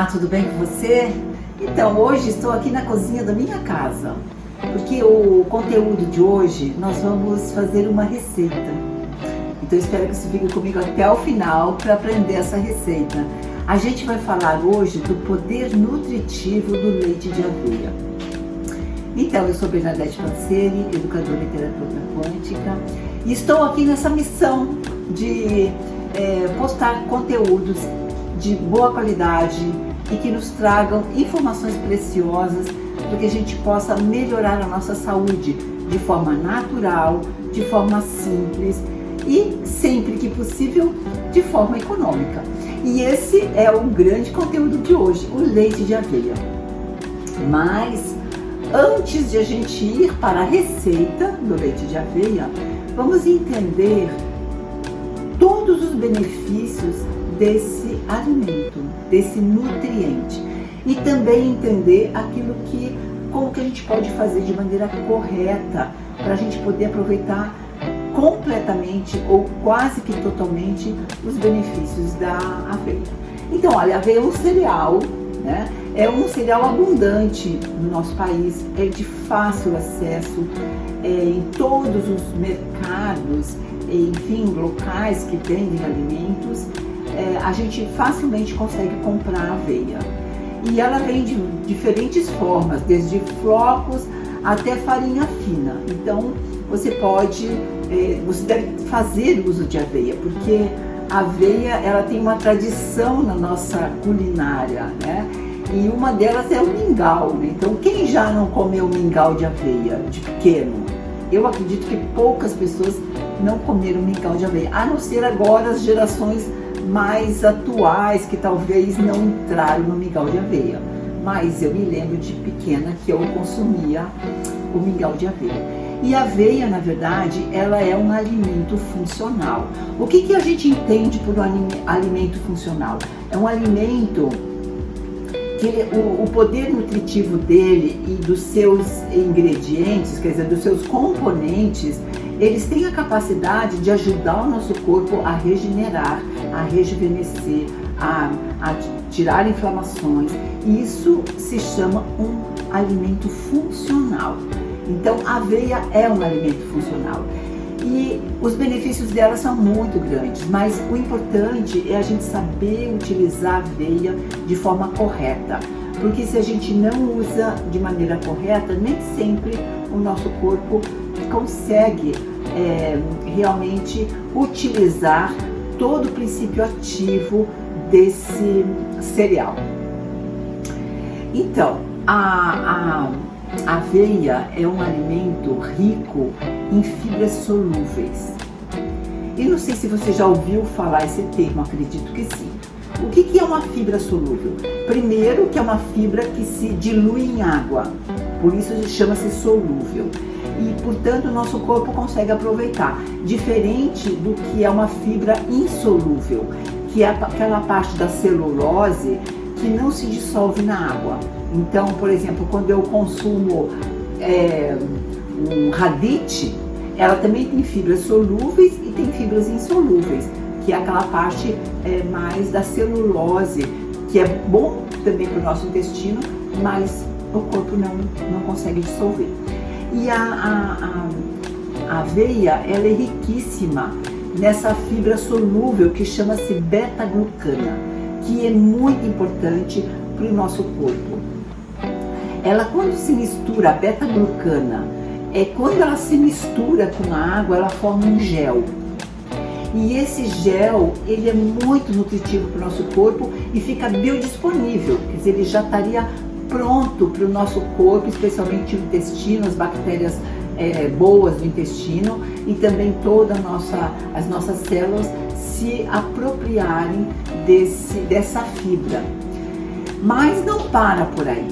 Olá, tudo bem com você? Então, hoje estou aqui na cozinha da minha casa, porque o conteúdo de hoje nós vamos fazer uma receita. Então, espero que você fique comigo até o final para aprender essa receita. A gente vai falar hoje do poder nutritivo do leite de aveia. Então, eu sou Bernadette Panseri, educadora e terapeuta quântica, e estou aqui nessa missão de postar conteúdos de boa qualidade e que nos tragam informações preciosas para que a gente possa melhorar a nossa saúde de forma natural, de forma simples e, sempre que possível, de forma econômica. E esse é o grande conteúdo de hoje, o leite de aveia. Mas, antes de a gente ir para a receita do leite de aveia, vamos entender todos os benefícios desse alimento, desse nutriente, e também entender como que a gente pode fazer de maneira correta para a gente poder aproveitar completamente ou quase que totalmente os benefícios da aveia. Então, olha, a aveia é um cereal, né? É um cereal abundante no nosso país, é de fácil acesso em todos os mercados, enfim, locais que vendem alimentos. A gente facilmente consegue comprar aveia. E ela vem de diferentes formas, desde flocos até farinha fina. Então, você deve fazer uso de aveia, porque a aveia, ela tem uma tradição na nossa culinária, né? E uma delas é o mingau, né? Então, quem já não comeu mingau de aveia de pequeno? Eu acredito que poucas pessoas não comeram mingau de aveia, a não ser agora as gerações mais atuais que talvez não entraram no mingau de aveia. Mas eu me lembro de pequena que eu consumia o mingau de aveia. E a aveia, na verdade, ela é um alimento funcional. O que a gente entende por um alimento funcional? É um alimento que o poder nutritivo dele e dos seus ingredientes, quer dizer, dos seus componentes, eles têm a capacidade de ajudar o nosso corpo a regenerar, a rejuvenescer, a tirar inflamações. Isso se chama um alimento funcional. Então, a aveia é um alimento funcional. E os benefícios dela são muito grandes, mas o importante é a gente saber utilizar a aveia de forma correta. Porque se a gente não usa de maneira correta, nem sempre o nosso corpo consegue realmente utilizar todo o princípio ativo desse cereal. Então, a aveia é um alimento rico em fibras solúveis. E não sei se você já ouviu falar esse termo, acredito que sim. O que é uma fibra solúvel? Primeiro, que é uma fibra que se dilui em água, por isso chama-se solúvel. E, portanto, o nosso corpo consegue aproveitar, diferente do que é uma fibra insolúvel, que é aquela parte da celulose que não se dissolve na água. Então, por exemplo, quando eu consumo um radite, ela também tem fibras solúveis e tem fibras insolúveis, que é aquela parte mais da celulose, que é bom também para o nosso intestino, mas o corpo não consegue dissolver. E a aveia, ela é riquíssima nessa fibra solúvel que chama-se beta-glucana, que é muito importante para o nosso corpo. Ela, quando se mistura, a beta-glucana, quando ela se mistura com a água, ela forma um gel. E esse gel, ele é muito nutritivo para o nosso corpo e fica biodisponível, quer dizer, ele já estaria pronto para o nosso corpo, especialmente o intestino, as bactérias boas do intestino e também todas as nossas células se apropriarem dessa fibra. Mas não para por aí.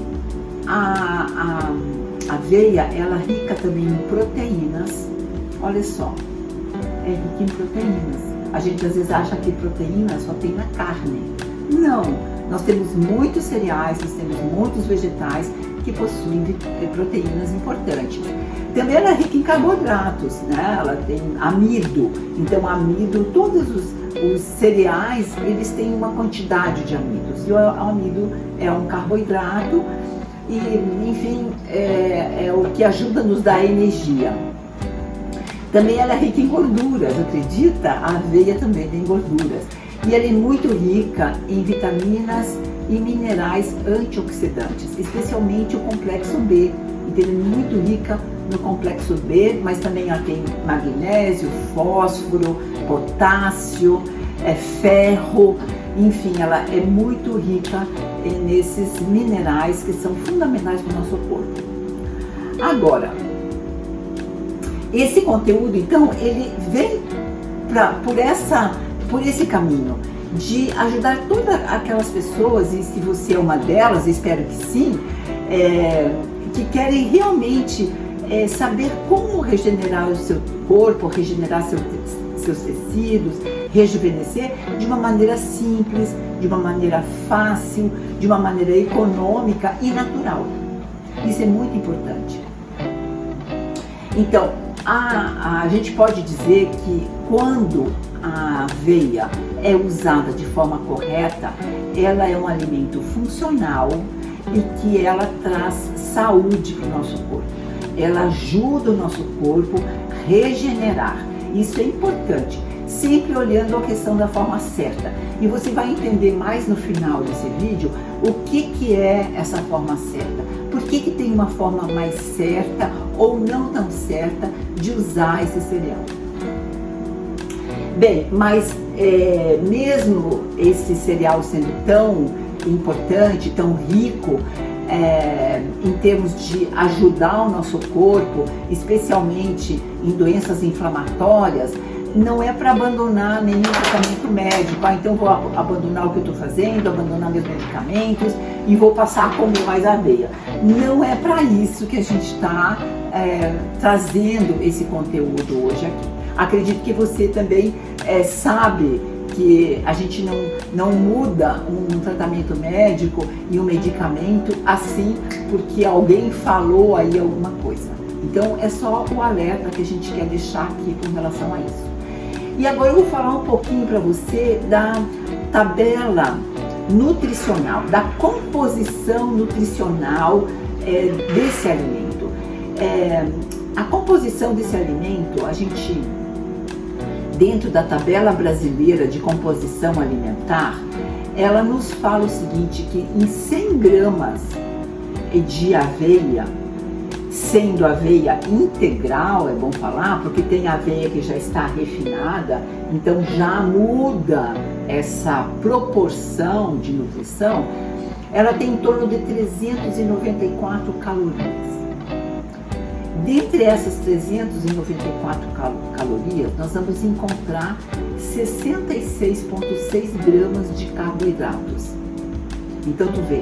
A aveia, ela é rica também em proteínas. Olha só, é rica em proteínas. A gente às vezes acha que proteína só tem na carne. Não, nós temos muitos cereais, nós temos muitos vegetais que possuem proteínas importantes. Também ela é rica em carboidratos, né? Ela tem amido, então amido, todos os cereais, eles têm uma quantidade de amidos, e o amido é um carboidrato e, enfim, é o que ajuda a nos dar energia. Também ela é rica em gorduras, acredita? A aveia também tem gorduras. E ela é muito rica em vitaminas e minerais antioxidantes, especialmente o complexo B. Então ela é muito rica no complexo B, mas também ela tem magnésio, fósforo, potássio, ferro, enfim, ela é muito rica nesses minerais que são fundamentais para o nosso corpo. Agora, esse conteúdo, então, ele vem por esse caminho de ajudar todas aquelas pessoas, e se você é uma delas, espero que sim, que querem realmente saber como regenerar o seu corpo, regenerar seus tecidos, rejuvenescer de uma maneira simples, de uma maneira fácil, de uma maneira econômica e natural. Isso é muito importante. Então, a gente pode dizer que quando a aveia é usada de forma correta, ela é um alimento funcional e que ela traz saúde para o nosso corpo. Ela ajuda o nosso corpo a regenerar. Isso é importante, sempre olhando a questão da forma certa. E você vai entender mais no final desse vídeo o que é essa forma certa. Por que tem uma forma mais certa ou não tão certa de usar esse cereal? Bem, mas mesmo esse cereal sendo tão importante, tão rico, em termos de ajudar o nosso corpo, especialmente em doenças inflamatórias, não é para abandonar nenhum tratamento médico. Então vou abandonar o que eu estou fazendo, abandonar meus medicamentos e vou passar a comer mais aveia. Não é para isso que a gente está trazendo esse conteúdo hoje aqui. Acredito que você também sabe que a gente não muda um tratamento médico e um medicamento assim porque alguém falou aí alguma coisa. Então é só o alerta que a gente quer deixar aqui com relação a isso. E agora eu vou falar um pouquinho para você da tabela nutricional, da composição nutricional desse alimento. A composição desse alimento, a gente, dentro da tabela brasileira de composição alimentar, ela nos fala o seguinte, que em 100 gramas de aveia, sendo aveia integral, é bom falar, porque tem aveia que já está refinada, então já muda essa proporção de nutrição, ela tem em torno de 394 calorias. Dentre essas 394 calorias, nós vamos encontrar 66,6 gramas de carboidratos. Então, tu vê,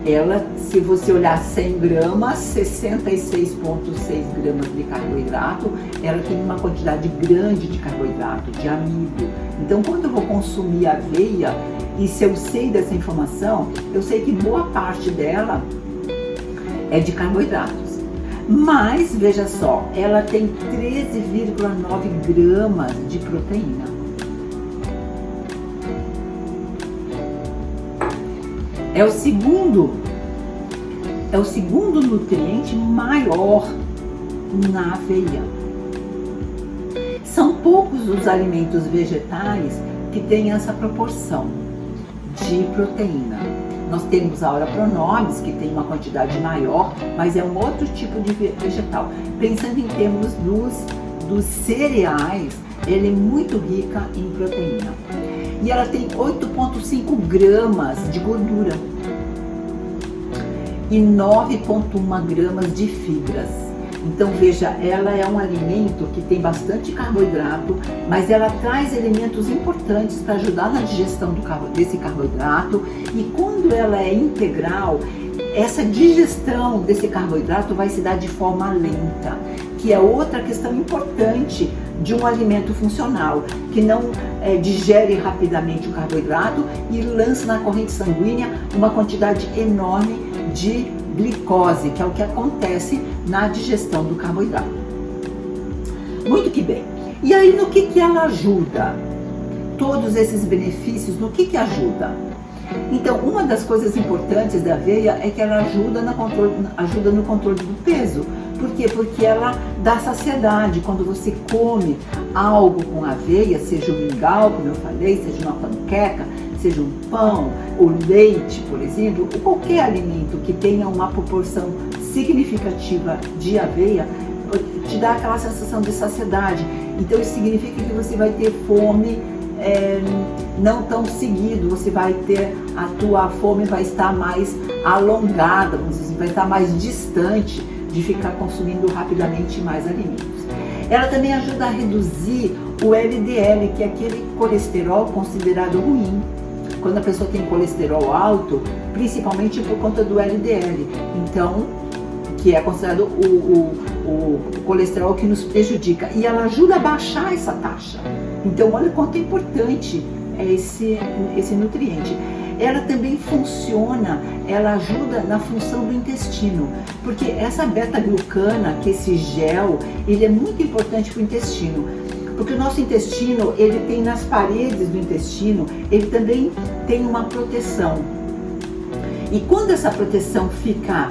ela, se você olhar 100 gramas, 66,6 gramas de carboidrato, ela tem uma quantidade grande de carboidrato, de amido. Então, quando eu vou consumir aveia, e se eu sei dessa informação, eu sei que boa parte dela é de carboidratos. Mas, veja só, ela tem 13,9 gramas de proteína. É o segundo nutriente maior na aveia. São poucos os alimentos vegetais que têm essa proporção de proteína. Nós temos a Aura Pronobis, que tem uma quantidade maior, mas é um outro tipo de vegetal. Pensando em termos dos cereais, ela é muito rica em proteína. E ela tem 8,5 gramas de gordura e 9,1 gramas de fibras. Então veja, ela é um alimento que tem bastante carboidrato, mas ela traz elementos importantes para ajudar na digestão desse carboidrato, e quando ela é integral, essa digestão desse carboidrato vai se dar de forma lenta, que é outra questão importante de um alimento funcional, que não digere rapidamente o carboidrato e lança na corrente sanguínea uma quantidade enorme de glicose, que é o que acontece na digestão do carboidrato. Muito que bem. E aí, no que ela ajuda? Todos esses benefícios, no que ajuda? Então, uma das coisas importantes da aveia é que ela ajuda no controle do peso. Por quê? Porque ela dá saciedade. Quando você come algo com aveia, seja um mingau, como eu falei, seja uma panqueca, seja um pão, o leite, por exemplo, ou qualquer alimento que tenha uma proporção significativa de aveia, te dá aquela sensação de saciedade. Então isso significa que você vai ter fome não tão seguido, você vai ter, a tua fome vai estar mais alongada, vamos dizer, vai estar mais distante de ficar consumindo rapidamente mais alimentos. Ela também ajuda a reduzir o LDL, que é aquele colesterol considerado ruim. Quando a pessoa tem colesterol alto, principalmente por conta do LDL, então, que é considerado o colesterol que nos prejudica, e ela ajuda a baixar essa taxa. Então, olha quanto é importante esse nutriente. Ela também funciona, ela ajuda na função do intestino, porque essa beta-glucana, que esse gel, ele é muito importante para o intestino, porque o nosso intestino, ele tem nas paredes do intestino, ele também tem uma proteção. E quando essa proteção fica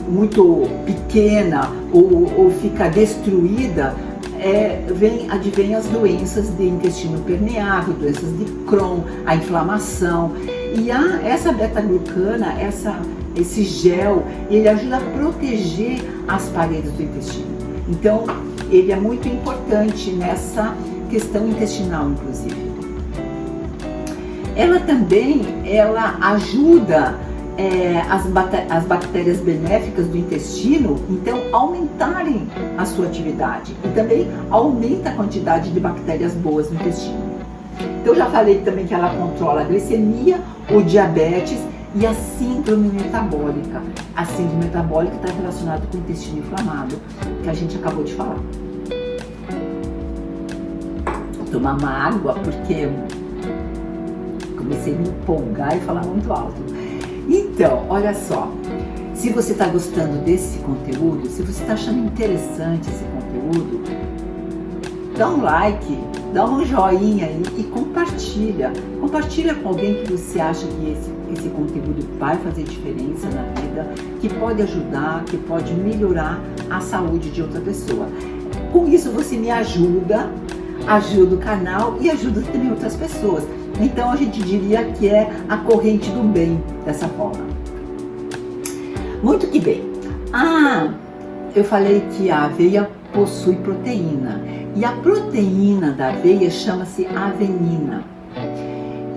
muito pequena ou fica destruída, advém as doenças de intestino permeável, doenças de Crohn, a inflamação. E essa beta-glucana, esse gel, ele ajuda a proteger as paredes do intestino. Então, ele é muito importante nessa questão intestinal, inclusive. Ela também ajuda as bactérias benéficas do intestino, então, aumentarem a sua atividade, e também aumenta a quantidade de bactérias boas no intestino. Então, eu já falei também que ela controla a glicemia, o diabetes e a síndrome metabólica. A síndrome metabólica está relacionada com o intestino inflamado, que a gente acabou de falar. Vou tomar uma água, porque comecei a me empolgar e falar muito alto. Então, olha só, se você está gostando desse conteúdo, se você está achando interessante esse conteúdo, dá um like, dá um joinha aí e compartilha. Compartilha com alguém que você acha que esse conteúdo vai fazer diferença na vida, que pode ajudar, que pode melhorar a saúde de outra pessoa. Com isso você me ajuda o canal e ajuda também outras pessoas. Então a gente diria que é a corrente do bem, dessa forma. Muito que bem. Eu falei que a aveia possui proteína. E a proteína da aveia chama-se avenina.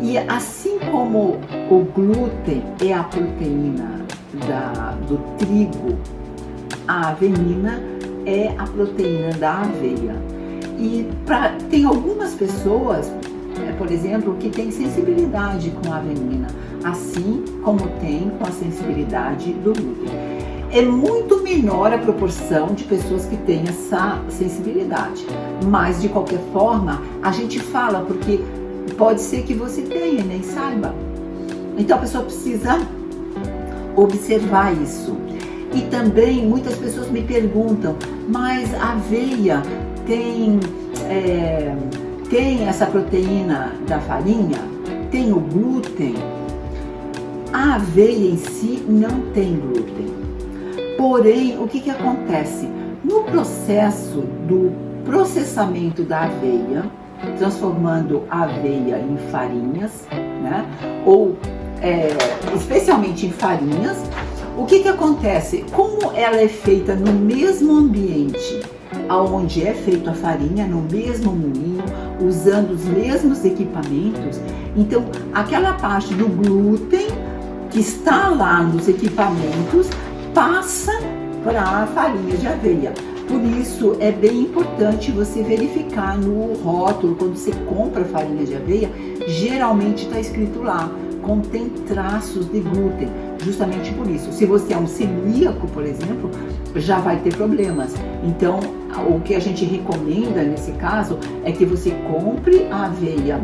E assim como o glúten é a proteína do trigo, a avenina é a proteína da aveia. E tem algumas pessoas, por exemplo, que têm sensibilidade com a avenina, assim como tem com a sensibilidade do glúten. É muito menor a proporção de pessoas que têm essa sensibilidade, mas de qualquer forma a gente fala, porque pode ser que você tenha e nem saiba. Então a pessoa precisa observar isso. E também muitas pessoas me perguntam, mas a aveia tem essa proteína da farinha? Tem o glúten? A aveia em si não tem glúten. Porém, o que acontece? No processo do processamento da aveia, transformando a aveia em farinhas, né? Ou especialmente em farinhas, o que acontece? Como ela é feita no mesmo ambiente onde é feita a farinha, no mesmo moinho, usando os mesmos equipamentos, então aquela parte do glúten que está lá nos equipamentos passa para a farinha de aveia. Por isso é bem importante você verificar no rótulo, quando você compra farinha de aveia, geralmente está escrito lá, contém traços de glúten, justamente por isso. Se você é um celíaco, por exemplo, já vai ter problemas. Então, o que a gente recomenda nesse caso é que você compre a aveia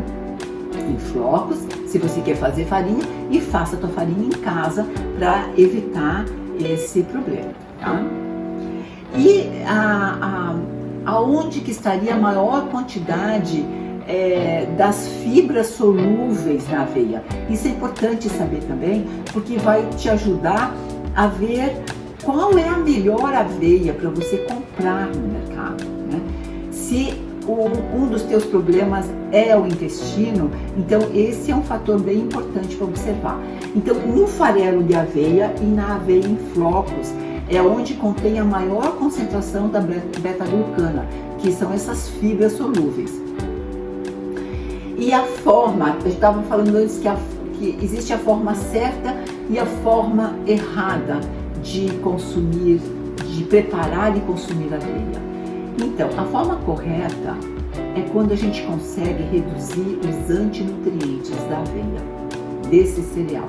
em flocos, se você quer fazer farinha, e faça a tua farinha em casa para evitar esse problema, tá? E aonde que estaria a maior quantidade das fibras solúveis na aveia? Isso é importante saber também, porque vai te ajudar a ver qual é a melhor aveia para você comprar no mercado, né? Se um dos teus problemas é o intestino, então esse é um fator bem importante para observar. Então, no farelo de aveia e na aveia em flocos é onde contém a maior concentração da beta-glucana, que são essas fibras solúveis. E a forma, eu estava falando antes que existe a forma certa e a forma errada de consumir, de preparar e consumir aveia. Então, a forma correta é quando a gente consegue reduzir os antinutrientes da aveia, desse cereal.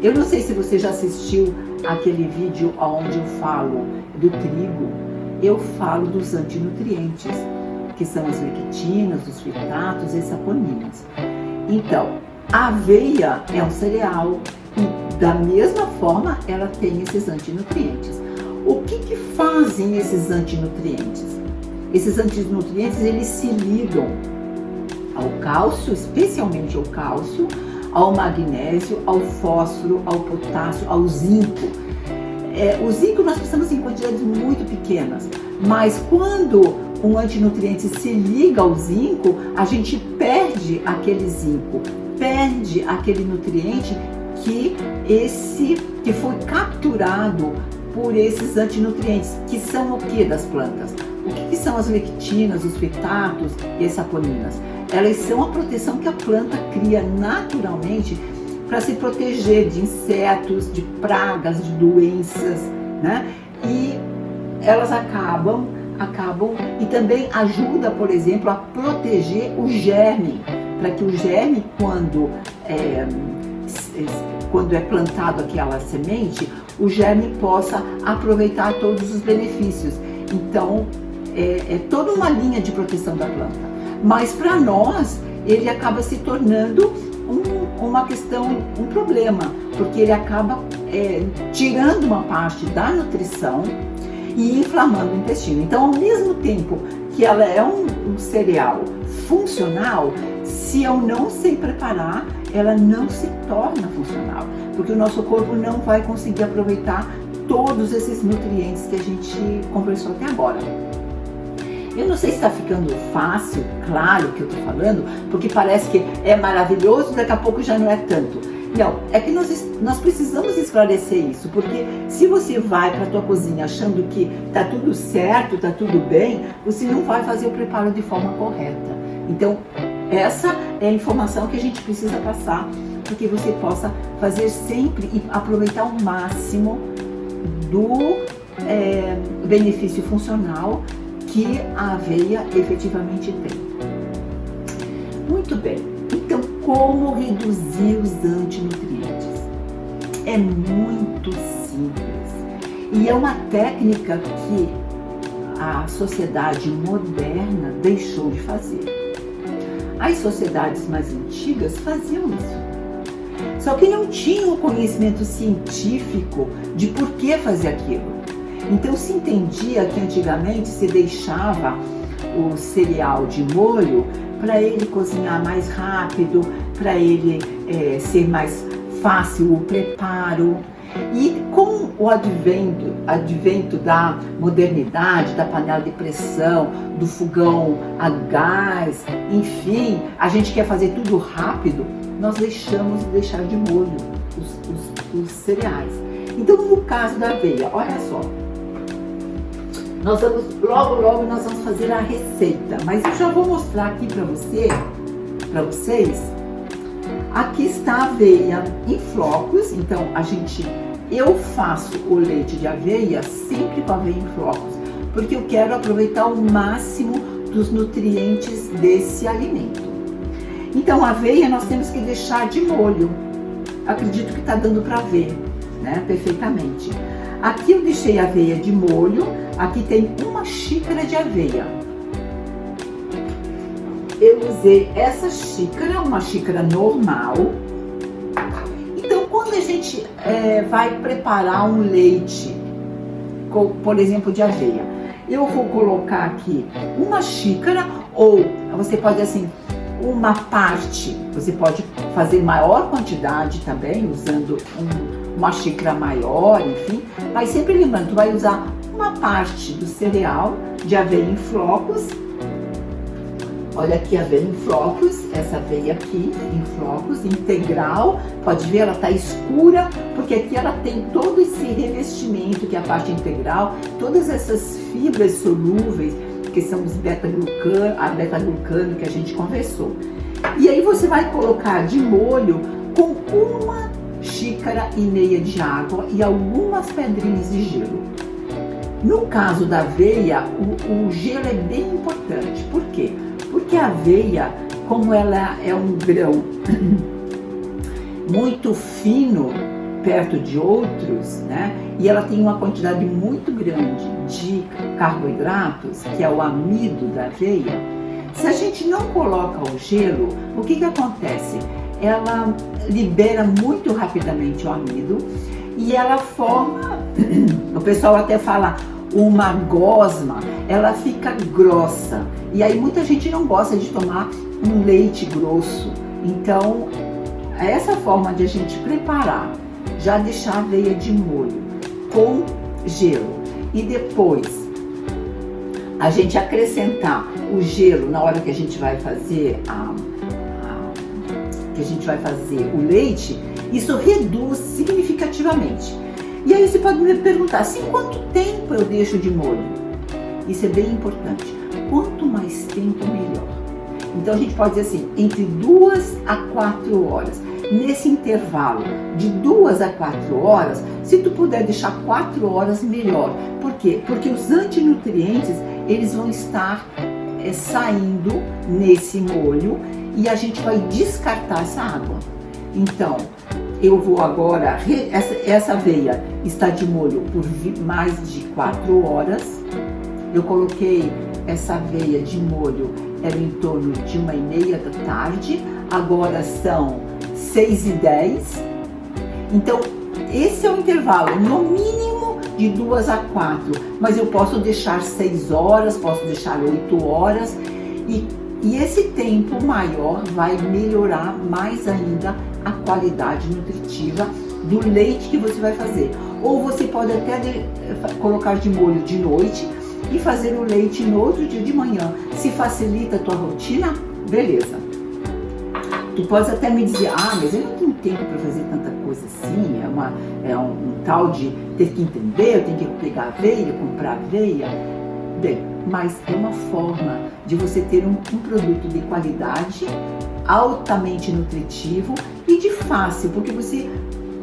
Eu não sei se você já assistiu aquele vídeo onde eu falo do trigo, eu falo dos antinutrientes, que são as lectinas, os fitatos e as saponinas. Então, a aveia é um cereal e da mesma forma ela tem esses antinutrientes. O que fazem esses antinutrientes? Esses antinutrientes, eles se ligam ao cálcio, especialmente ao cálcio, ao magnésio, ao fósforo, ao potássio, ao zinco. O zinco nós precisamos em quantidades muito pequenas, mas quando um antinutriente se liga ao zinco, a gente perde aquele zinco, perde aquele nutriente que foi capturado por esses antinutrientes, que são o que das plantas? O que são as lectinas, os fitatos e as saponinas? Elas são a proteção que a planta cria naturalmente para se proteger de insetos, de pragas, de doenças, né? E elas acabam e também ajuda, por exemplo, a proteger o germe, para que o germe, quando é plantado aquela semente, o germe possa aproveitar todos os benefícios. Então, é toda uma linha de proteção da planta. Mas para nós, ele acaba se tornando uma questão, um problema, porque ele acaba tirando uma parte da nutrição e inflamando o intestino. Então, ao mesmo tempo que ela é um cereal funcional, se eu não sei preparar, ela não se torna funcional, porque o nosso corpo não vai conseguir aproveitar todos esses nutrientes que a gente conversou até agora. Eu não sei se está ficando fácil, claro que eu estou falando, porque parece que é maravilhoso, daqui a pouco já não é tanto. Não, é que nós precisamos esclarecer isso, porque se você vai para a tua cozinha achando que está tudo certo, está tudo bem, você não vai fazer o preparo de forma correta. Então, essa é a informação que a gente precisa passar, para que você possa fazer sempre e aproveitar ao máximo do benefício funcional que a aveia efetivamente tem. Muito bem, então como reduzir os antinutrientes? É muito simples e é uma técnica que a sociedade moderna deixou de fazer. As sociedades mais antigas faziam isso, só que não tinham conhecimento científico de por que fazer aquilo. Então se entendia que antigamente se deixava o cereal de molho para ele cozinhar mais rápido, para ele ser mais fácil o preparo. E com o advento da modernidade, da panela de pressão, do fogão a gás, enfim, a gente quer fazer tudo rápido, nós deixamos de deixar de molho os cereais. Então no caso da aveia, olha só, nós vamos, logo nós vamos fazer a receita, mas eu já vou mostrar aqui para vocês. Aqui está a aveia em flocos, então eu faço o leite de aveia sempre com aveia em flocos, porque eu quero aproveitar o máximo dos nutrientes desse alimento. Então a aveia nós temos que deixar de molho, acredito que está dando para ver, né, perfeitamente. Aqui eu deixei a aveia de molho, aqui tem 1 xícara de aveia. eu usei essa xícara, uma xícara normal. Então, quando a gente vai preparar um leite, por exemplo, de aveia, eu vou colocar aqui uma xícara, ou você pode assim, uma parte, você pode fazer maior quantidade também, usando uma xícara maior, enfim, mas sempre lembrando, tu vai usar uma parte do cereal de aveia em flocos. Olha aqui a aveia em flocos, essa aveia aqui em flocos, integral, pode ver, ela tá escura, porque aqui ela tem todo esse revestimento, que é a parte integral, todas essas fibras solúveis, que são os a beta-glucano que a gente conversou. E aí você vai colocar de molho com 1,5 xícaras de água e algumas pedrinhas de gelo. No caso da aveia, o gelo é bem importante. Por quê? Porque a aveia, como ela é um grão muito fino perto de outros, né? E ela tem uma quantidade muito grande de carboidratos, que é o amido da aveia. Se a gente não coloca o gelo, o que acontece? Ela libera muito rapidamente o amido e ela forma, o pessoal até fala, uma gosma, ela fica grossa. E aí muita gente não gosta de tomar um leite grosso. Então, essa forma de a gente preparar, já deixar a aveia de molho com gelo e depois a gente acrescentar o gelo na hora que a gente vai fazer o leite, isso reduz significativamente. E aí você pode me perguntar assim, quanto tempo eu deixo de molho? Isso é bem importante. Quanto mais tempo, melhor. Então a gente pode dizer assim, entre 2 a 4 horas. Nesse intervalo de 2 a 4 horas, se tu puder deixar 4 horas, melhor. Por quê? Porque os antinutrientes, eles vão estar saindo nesse molho e a gente vai descartar essa água. Então, eu vou agora, essa aveia está de molho por mais de 4 horas. Eu coloquei essa aveia de molho, era em torno de 1h30 da tarde, agora são 6h10. Então, esse é o intervalo, no mínimo de 2 a 4, mas eu posso deixar 6 horas, posso deixar 8 horas, e esse tempo maior vai melhorar mais ainda a qualidade nutritiva do leite que você vai fazer. Ou você pode até colocar de molho de noite e fazer o leite no outro dia de manhã. Se facilita a tua rotina, beleza. Tu pode até me dizer, mas eu não tenho tempo para fazer tanta coisa assim, é um tal de ter que entender, eu tenho que pegar aveia, comprar aveia. Bem, mas é uma forma de você ter um produto de qualidade, altamente nutritivo e de fácil, porque você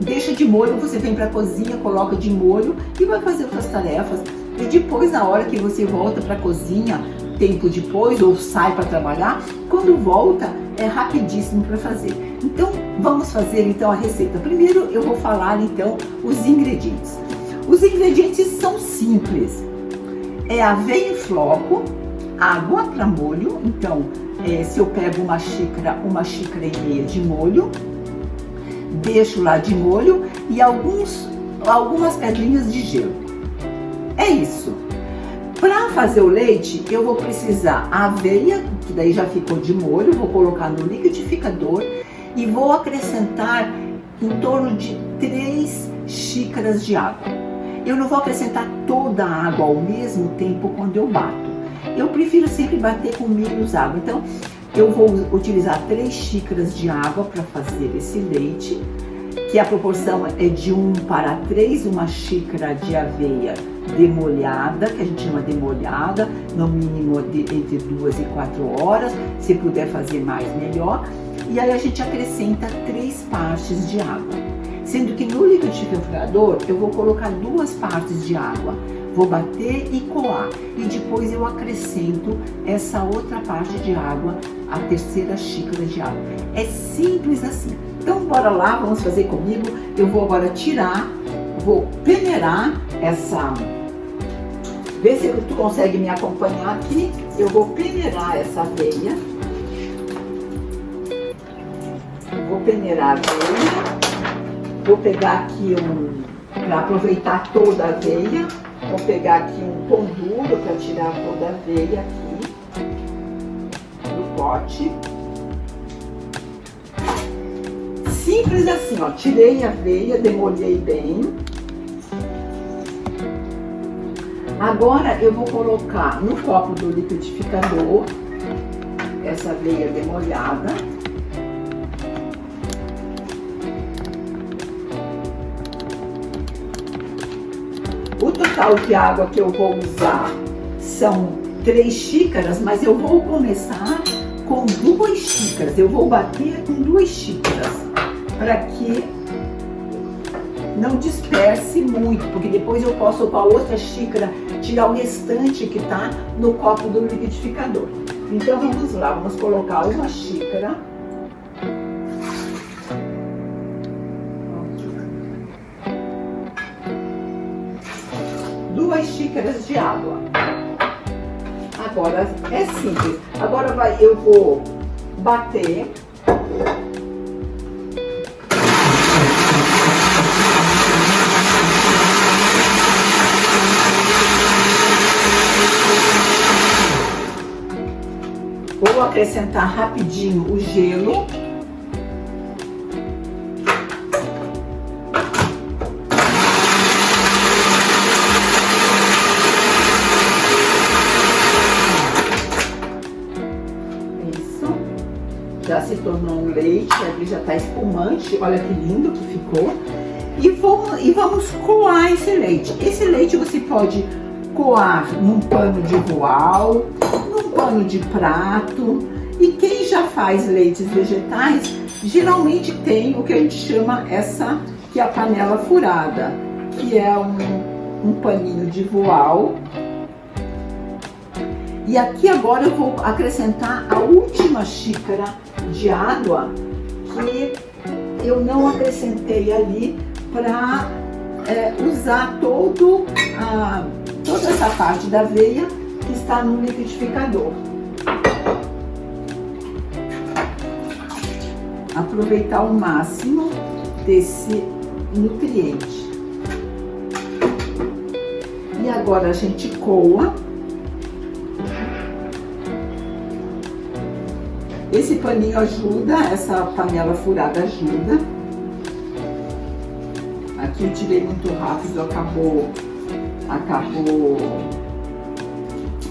deixa de molho, você vem para a cozinha, coloca de molho e vai fazer outras tarefas. E depois, na hora que você volta para a cozinha, tempo depois, ou sai para trabalhar, quando volta, é rapidíssimo para fazer. Então, vamos fazer então a receita. Primeiro, eu vou falar então os ingredientes. Os ingredientes são simples. É aveia em floco, água para molho. Então, se eu pego uma xícara e meia de molho, deixo lá de molho e algumas pedrinhas de gelo. É isso. Para fazer o leite, eu vou precisar a aveia, que daí já ficou de molho, vou colocar no liquidificador e vou acrescentar em torno de 3 xícaras de água. Eu não vou acrescentar toda a água ao mesmo tempo quando eu bato. Eu prefiro sempre bater com menos água. Então, eu vou utilizar 3 xícaras de água para fazer esse leite, que a proporção é de 1 para 3, uma xícara de aveia demolhada, que a gente chama demolhada, no mínimo entre 2 e 4 horas, se puder fazer mais, melhor. E aí a gente acrescenta 3 partes de água, sendo que no liquidificador eu vou colocar 2 partes de água, vou bater e coar, e depois eu acrescento essa outra parte de água, a 3ª xícara de água. É simples assim. Então bora lá, vamos fazer comigo. Eu vou agora tirar, vou peneirar essa, vê se tu consegue me acompanhar aqui. Eu vou peneirar essa aveia. Vou peneirar a aveia. Vou pegar aqui para aproveitar toda a aveia, vou pegar aqui um pão duro para tirar toda a aveia aqui do pote. Simples assim, ó, tirei a aveia, demolhei bem. Agora eu vou colocar no copo do liquidificador essa aveia demolhada. O total de água que eu vou usar são 3 xícaras, mas eu vou começar com 2 xícaras. Eu vou bater com 2 xícaras, para que não disperse muito, porque depois eu posso com a outra xícara tirar o restante que está no copo do liquidificador. Então vamos lá, vamos colocar 1 xícara. 2 xícaras de água. Agora é simples. Agora eu vou bater. Vou acrescentar rapidinho o gelo. Já se tornou um leite, ali já está espumante, olha que lindo que ficou. E vamos coar esse leite. Esse leite você pode coar num pano de voal, num pano de prato. E quem já faz leites vegetais, geralmente tem o que a gente chama essa, que é a panela furada, que é um paninho de voal. E aqui agora eu vou acrescentar a última xícara de água que eu não acrescentei ali para usar toda essa parte da aveia que está no liquidificador. Aproveitar o máximo desse nutriente. E agora a gente coa. Esse paninho ajuda, essa panela furada ajuda. Aqui eu tirei muito rápido, acabou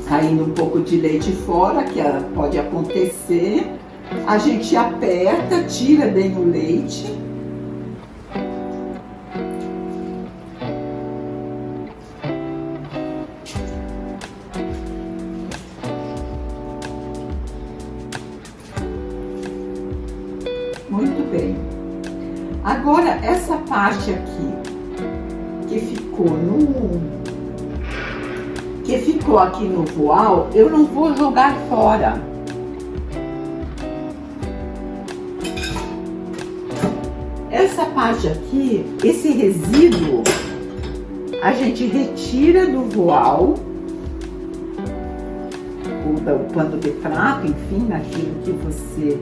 caindo um pouco de leite fora, que pode acontecer. A gente aperta, tira bem o leite. Muito bem. Agora essa parte aqui que ficou aqui no voal, eu não vou jogar fora. Essa parte aqui, esse resíduo, a gente retira do voal, ou do pano de prato, enfim, naquilo que você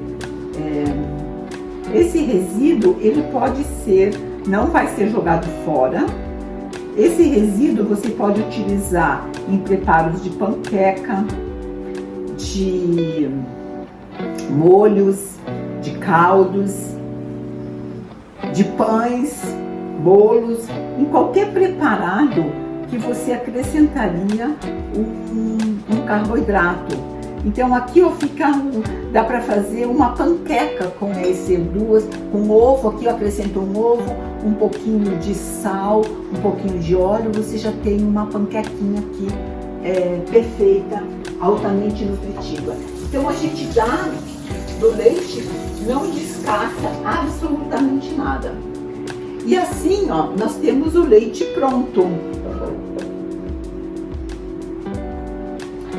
esse resíduo, ele pode ser, não vai ser jogado fora. Esse resíduo você pode utilizar em preparos de panqueca, de molhos, de caldos, de pães, bolos, em qualquer preparado que você acrescentaria um carboidrato. Então aqui dá para fazer uma panqueca com com ovo. Aqui eu acrescento um ovo, um pouquinho de sal, um pouquinho de óleo, você já tem uma panquequinha aqui perfeita, altamente nutritiva. Então a gente dá do leite, não descasca absolutamente nada. E assim, ó, nós temos o leite pronto.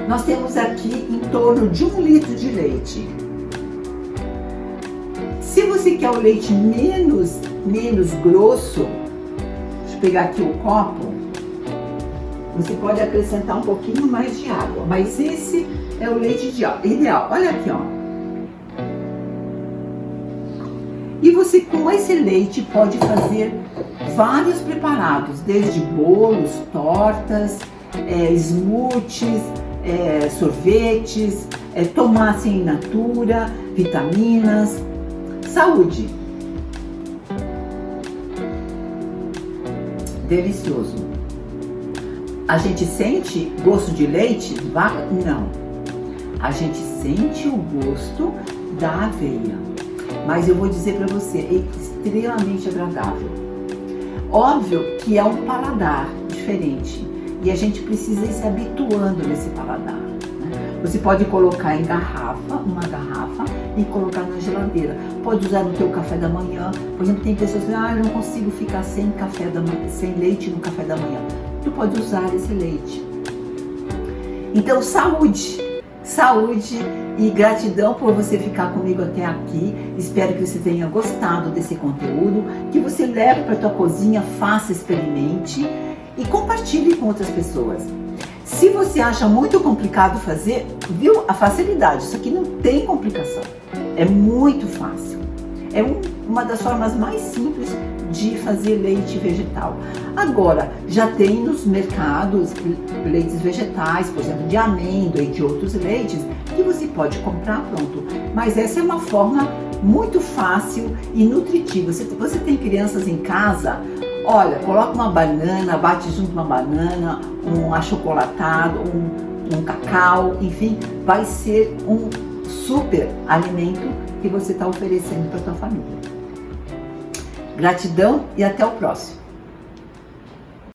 Nós temos aqui em torno de 1 litro de leite. Se você quer o leite menos grosso, deixa eu pegar aqui o copo, você pode acrescentar um pouquinho mais de água, mas esse é o leite ideal. Olha aqui, ó. E você, com esse leite, pode fazer vários preparados, desde bolos, tortas, smoothies, sorvetes, tomar assim in natura, vitaminas, saúde. Delicioso. A gente sente gosto de leite de vaca? Não. A gente sente o gosto da aveia. Mas eu vou dizer para você, é extremamente agradável. Óbvio que é um paladar diferente e a gente precisa ir se habituando nesse paladar, né? Você pode colocar em uma garrafa e colocar na geladeira. Pode usar no teu café da manhã. Por exemplo, tem pessoas que dizem, eu não consigo ficar sem café da manhã, sem leite no café da manhã. Tu pode usar esse leite. Então, saúde e gratidão por você ficar comigo até aqui. Espero que você tenha gostado desse conteúdo, que você leve para a tua cozinha, faça, experimente e compartilhe com outras pessoas. Se você acha muito complicado fazer, viu a facilidade? Isso aqui não tem complicação, é muito fácil. É uma das formas mais simples de fazer leite vegetal. Agora, já tem nos mercados leites vegetais, por exemplo, de amêndoa e de outros leites, que você pode comprar pronto. Mas essa é uma forma muito fácil e nutritiva. Você tem crianças em casa, olha, coloca uma banana, bate junto uma banana, um achocolatado, um cacau, enfim, vai ser um super alimento que você está oferecendo para a tua família. Gratidão e até o próximo.